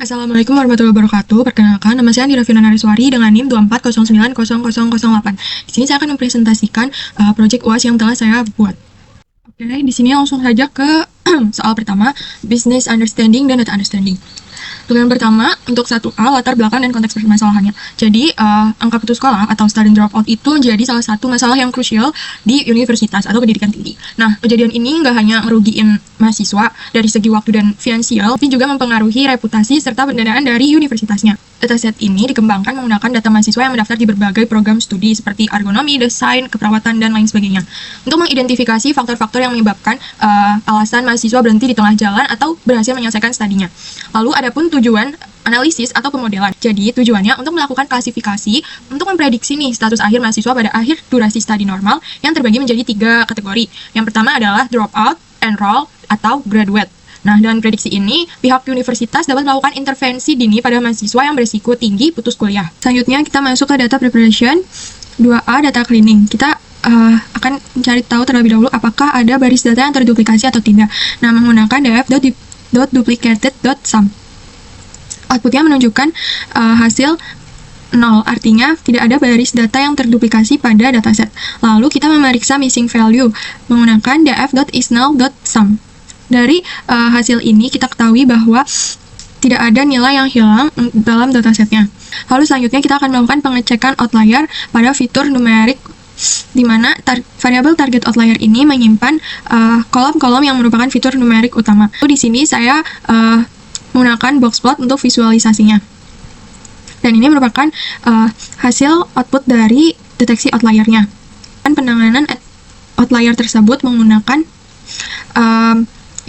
Assalamualaikum warahmatullahi wabarakatuh. Perkenalkan, nama saya Andira Fiona Nariswari dengan NIM 24090008. Di sini saya akan mempresentasikan project UAS yang telah saya buat. Oke, di sini langsung saja ke soal pertama, Business Understanding dan Data Understanding. Untuk yang pertama, untuk 1A, latar belakang dan konteks permasalahannya. Jadi, angka putus sekolah atau student dropout itu menjadi salah satu masalah yang krusial di universitas atau pendidikan tinggi. Nah, kejadian ini nggak hanya ngerugiin mahasiswa dari segi waktu dan finansial, tapi juga mempengaruhi reputasi serta pendanaan dari universitasnya. Dataset ini dikembangkan menggunakan data mahasiswa yang mendaftar di berbagai program studi seperti ergonomi, desain, keperawatan, dan lain sebagainya. Untuk mengidentifikasi faktor-faktor yang menyebabkan alasan mahasiswa berhenti di tengah jalan atau berhasil menyelesaikan studinya. Lalu adapun tujuan analisis atau pemodelan. Jadi tujuannya untuk melakukan klasifikasi untuk memprediksi nih status akhir mahasiswa pada akhir durasi studi normal yang terbagi menjadi 3 kategori. Yang pertama adalah dropout, enroll, atau graduate. Nah, dengan prediksi ini, pihak universitas dapat melakukan intervensi dini pada mahasiswa yang berisiko tinggi putus kuliah. Selanjutnya, kita masuk ke data preparation. 2A, data cleaning. Kita akan mencari tahu terlebih dahulu apakah ada baris data yang terduplikasi atau tidak. Nah, menggunakan df.duplicated.sum. Outputnya menunjukkan hasil 0, artinya tidak ada baris data yang terduplikasi pada dataset. Lalu kita memeriksa missing value menggunakan df.isnull.sum. Dari hasil ini kita ketahui bahwa tidak ada nilai yang hilang dalam datasetnya. Lalu selanjutnya kita akan melakukan pengecekan outlier pada fitur numerik, di mana variabel target outlier ini menyimpan kolom-kolom yang merupakan fitur numerik utama. Lalu di sini saya menggunakan boxplot untuk visualisasinya. Dan ini merupakan hasil output dari deteksi outliernya. Dan penanganan outlier tersebut menggunakan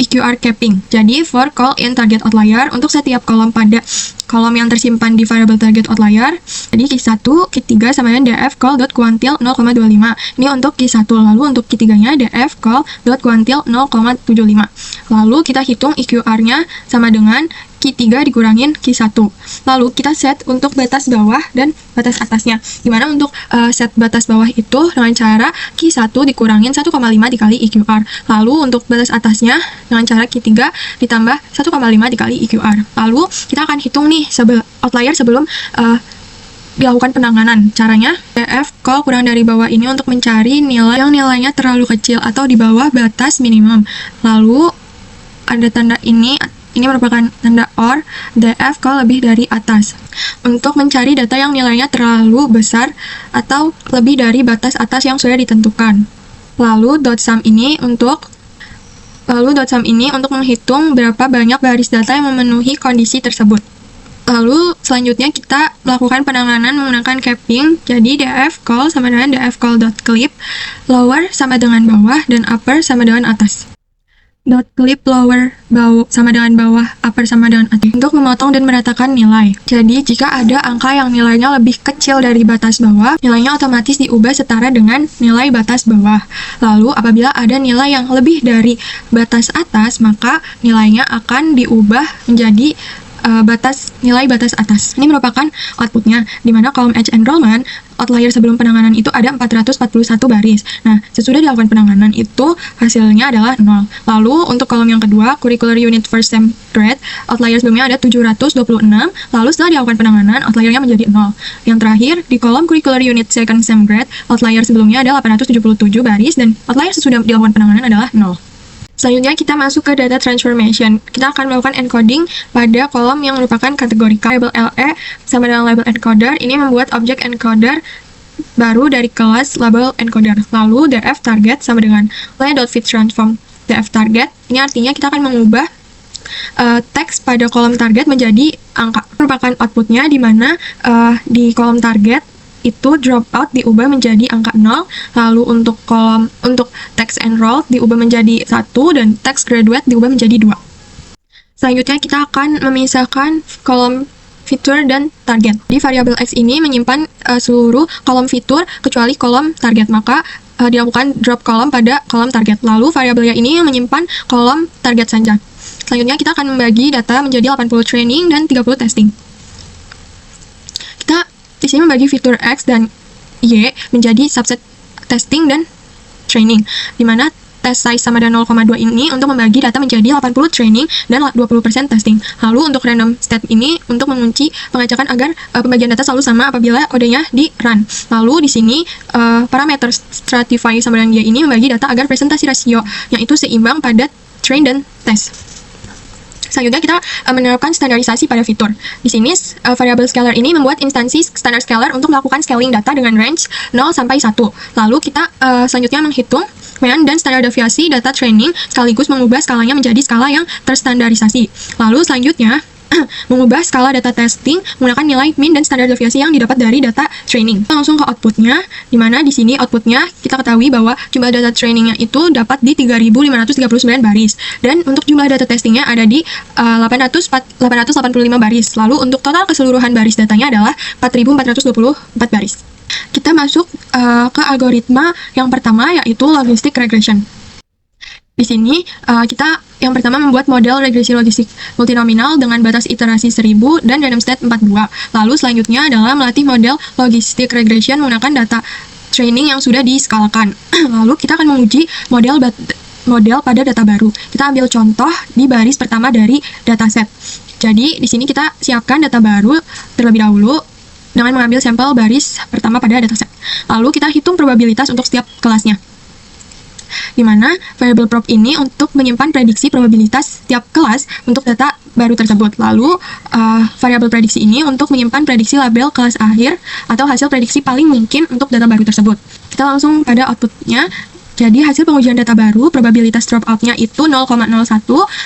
EQR capping. Jadi, for call in target outlier, untuk setiap kolom pada kolom yang tersimpan di variable target outlier, jadi Q1, Q3 sama dengan df call.quantile 0,25. Ini untuk Q1, lalu untuk Q3-nya df call.quantile 0,75. Lalu kita hitung EQR-nya sama dengan Q3 dikurangin Q1. Lalu kita set untuk batas bawah dan batas atasnya. Dimana untuk set batas bawah itu dengan cara Q1 dikurangin 1,5 dikali EQR. Lalu untuk batas atasnya dengan cara Q3 ditambah 1,5 dikali EQR. Lalu kita akan hitung nih outlier sebelum dilakukan penanganan. Caranya, df call kurang dari bawah ini untuk mencari nilai yang nilainya terlalu kecil atau di bawah batas minimum. Lalu ada tanda ini merupakan tanda OR, df call lebih dari atas. Untuk mencari data yang nilainya terlalu besar atau lebih dari batas atas yang sudah ditentukan. Lalu .sum ini untuk menghitung berapa banyak baris data yang memenuhi kondisi tersebut. Lalu selanjutnya kita melakukan penanganan menggunakan capping. Jadi df call sama dengan df call.clip, lower sama dengan bawah, dan upper sama dengan atas. .clip lower sama dengan bawah, upper sama dengan atas, untuk memotong dan meratakan nilai. Jadi jika ada angka yang nilainya lebih kecil dari batas bawah, nilainya otomatis diubah setara dengan nilai batas bawah. Lalu apabila ada nilai yang lebih dari batas atas, maka nilainya akan diubah menjadi nilai batas atas. Ini merupakan outputnya, di mana kolom edge enrollment, outlier sebelum penanganan itu ada 441 baris. Nah, sesudah dilakukan penanganan itu hasilnya adalah 0. Lalu untuk kolom yang kedua, curricular unit first sem grade, outlier sebelumnya ada 726, lalu setelah dilakukan penanganan, outliernya menjadi 0. Yang terakhir, di kolom curricular unit second sem grade, outlier sebelumnya ada 877 baris, dan outlier sesudah dilakukan penanganan adalah 0. Selanjutnya kita masuk ke data transformation. Kita akan melakukan encoding pada kolom yang merupakan kategori label LE sama dengan label encoder. Ini membuat objek encoder baru dari kelas label encoder. Lalu df target sama dengan line.fit transform df target. Ini artinya kita akan mengubah teks pada kolom target menjadi angka. Merupakan outputnya di mana di kolom target itu dropout diubah menjadi angka 0, lalu untuk text enrolled diubah menjadi 1, dan text graduate diubah menjadi 2. Selanjutnya kita akan memisahkan kolom fitur dan target. Di variabel X ini menyimpan seluruh kolom fitur kecuali kolom target, maka dilakukan drop kolom pada kolom target. Lalu variabel Y ini yang menyimpan kolom target saja. Selanjutnya kita akan membagi data menjadi 80 training dan 30 testing. Di sini membagi fitur X dan Y menjadi subset testing dan training, di mana test size sama dengan 0,2 ini untuk membagi data menjadi 80 training dan 20% testing. Lalu untuk random state ini untuk mengunci pengajakan agar pembagian data selalu sama apabila kodenya di run. Lalu di sini parameter stratify sama dengan dia ini membagi data agar presentasi rasio yang itu seimbang pada train dan test. Selanjutnya kita menerapkan standarisasi pada fitur. Di sini variable scalar ini membuat instansi standar scalar untuk melakukan scaling data dengan range 0 sampai 1. Lalu kita selanjutnya menghitung mean dan standar deviasi data training sekaligus mengubah skalanya menjadi skala yang terstandarisasi. Lalu selanjutnya mengubah skala data testing menggunakan nilai mean dan standar deviasi yang didapat dari data training. Kita langsung ke outputnya, di mana di sini outputnya kita ketahui bahwa jumlah data trainingnya itu dapat di 3.539 baris, dan untuk jumlah data testingnya ada di 885 baris. Lalu untuk total keseluruhan baris datanya adalah 4.424 baris. Kita masuk ke algoritma yang pertama, yaitu logistic regression. Di sini kita yang pertama membuat model regresi logistik multinominal dengan batas iterasi 1000 dan random state 42. Lalu selanjutnya adalah melatih model logistik regression menggunakan data training yang sudah diskalakan. Lalu kita akan menguji model pada data baru. Kita ambil contoh di baris pertama dari dataset. Jadi di sini kita siapkan data baru terlebih dahulu dengan mengambil sampel baris pertama pada dataset. Lalu kita hitung probabilitas untuk setiap kelasnya, di mana variable prop ini untuk menyimpan prediksi probabilitas setiap kelas untuk data baru tersebut. Lalu variabel prediksi ini untuk menyimpan prediksi label kelas akhir atau hasil prediksi paling mungkin untuk data baru tersebut. Kita langsung pada outputnya. Jadi hasil pengujian data baru, probabilitas dropout-nya itu 0,01,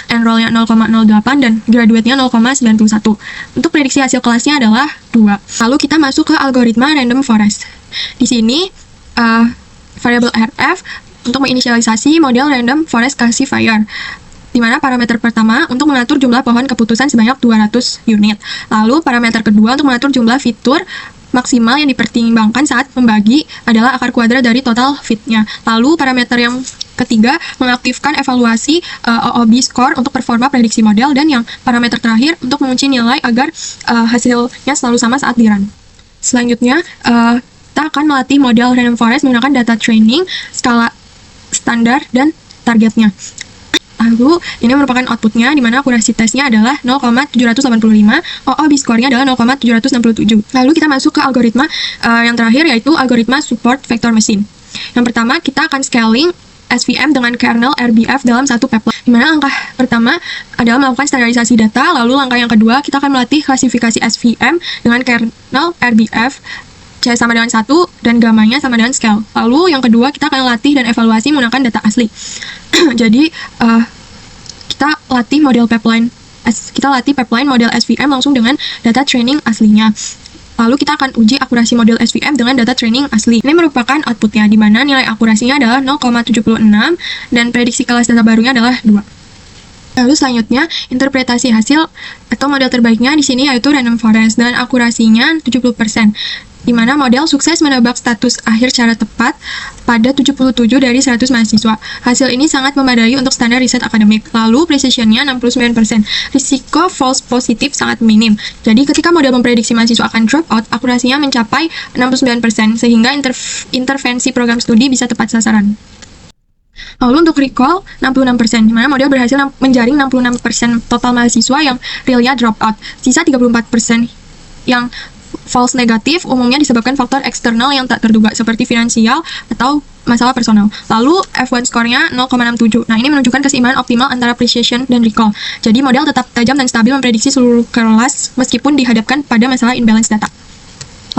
enroll-nya 0,08, dan graduate-nya 0,91. Untuk prediksi hasil kelasnya adalah 2. Lalu kita masuk ke algoritma random forest. Di sini variabel rf untuk menginisialisasi model random forest classifier, di mana parameter pertama untuk mengatur jumlah pohon keputusan sebanyak 200 unit. Lalu parameter kedua untuk mengatur jumlah fitur maksimal yang dipertimbangkan saat membagi adalah akar kuadrat dari total fit-nya. Lalu parameter yang ketiga mengaktifkan evaluasi OOB score untuk performa prediksi model, dan yang parameter terakhir untuk mengunci nilai agar hasilnya selalu sama saat di run. Selanjutnya kita akan melatih model random forest menggunakan data training, skala standar, dan targetnya. Lalu ini merupakan outputnya, di mana akurasi tesnya adalah 0,785, OOB score-nya adalah 0,767. Lalu kita masuk ke algoritma yang terakhir, yaitu algoritma support vector machine. Yang pertama kita akan scaling SVM dengan kernel RBF dalam satu pipeline, di mana langkah pertama adalah melakukan standarisasi data. Lalu langkah yang kedua kita akan melatih klasifikasi SVM dengan kernel RBF, C sama dengan 1 dan gamanya sama dengan scale. Lalu yang kedua kita akan latih dan evaluasi menggunakan data asli. Jadi kita latih pipeline model SVM langsung dengan data training aslinya. Lalu kita akan uji akurasi model SVM dengan data training asli. Ini merupakan outputnya, di mana nilai akurasinya adalah 0,76 dan prediksi kelas data barunya adalah 2. Lalu selanjutnya, interpretasi hasil atau model terbaiknya di sini yaitu random forest dengan akurasinya 70%. Di mana model sukses menebak status akhir secara tepat pada 77 dari 100 mahasiswa. Hasil ini sangat memadai untuk standar riset akademik. Lalu precision-nya 69%. Risiko false positif sangat minim. Jadi ketika model memprediksi mahasiswa akan drop out, akurasinya mencapai 69%, sehingga intervensi program studi bisa tepat sasaran. Lalu untuk recall 66%, di mana model berhasil menjaring 66% total mahasiswa yang realnya drop out. Sisa 34% yang false negatif umumnya disebabkan faktor eksternal yang tak terduga seperti finansial atau masalah personal. Lalu F1 score-nya 0,67. Nah, ini menunjukkan keseimbangan optimal antara precision dan recall. Jadi model tetap tajam dan stabil memprediksi seluruh kelas meskipun dihadapkan pada masalah imbalance data.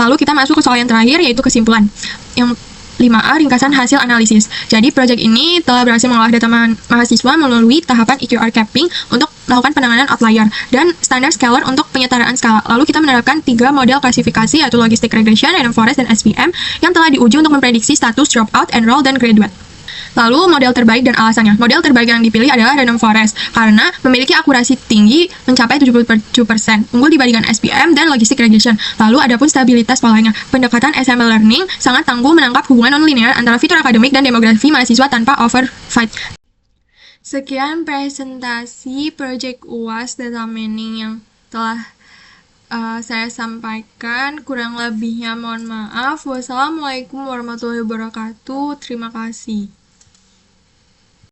Lalu kita masuk ke soal yang terakhir, yaitu kesimpulan. Yang 5A, ringkasan hasil analisis. Jadi, proyek ini telah berhasil mengolah data mahasiswa melalui tahapan EQR capping untuk melakukan penanganan outlier dan standar scalar untuk penyetaraan skala. Lalu kita menerapkan 3 model klasifikasi, yaitu logistic regression, random forest, dan SVM yang telah diuji untuk memprediksi status dropout, enroll, dan graduate. Lalu model terbaik dan alasannya. Model terbaik yang dipilih adalah random forest karena memiliki akurasi tinggi mencapai 77%, unggul dibandingkan SVM dan logistic regression. Lalu adapun stabilitas polanya. Pendekatan SML learning sangat tangguh menangkap hubungan non-linear antara fitur akademik dan demografi mahasiswa tanpa overfit. Sekian presentasi Project UAS Data Mining yang telah saya sampaikan. Kurang lebihnya mohon maaf. Wassalamualaikum warahmatullahi wabarakatuh. Terima kasih.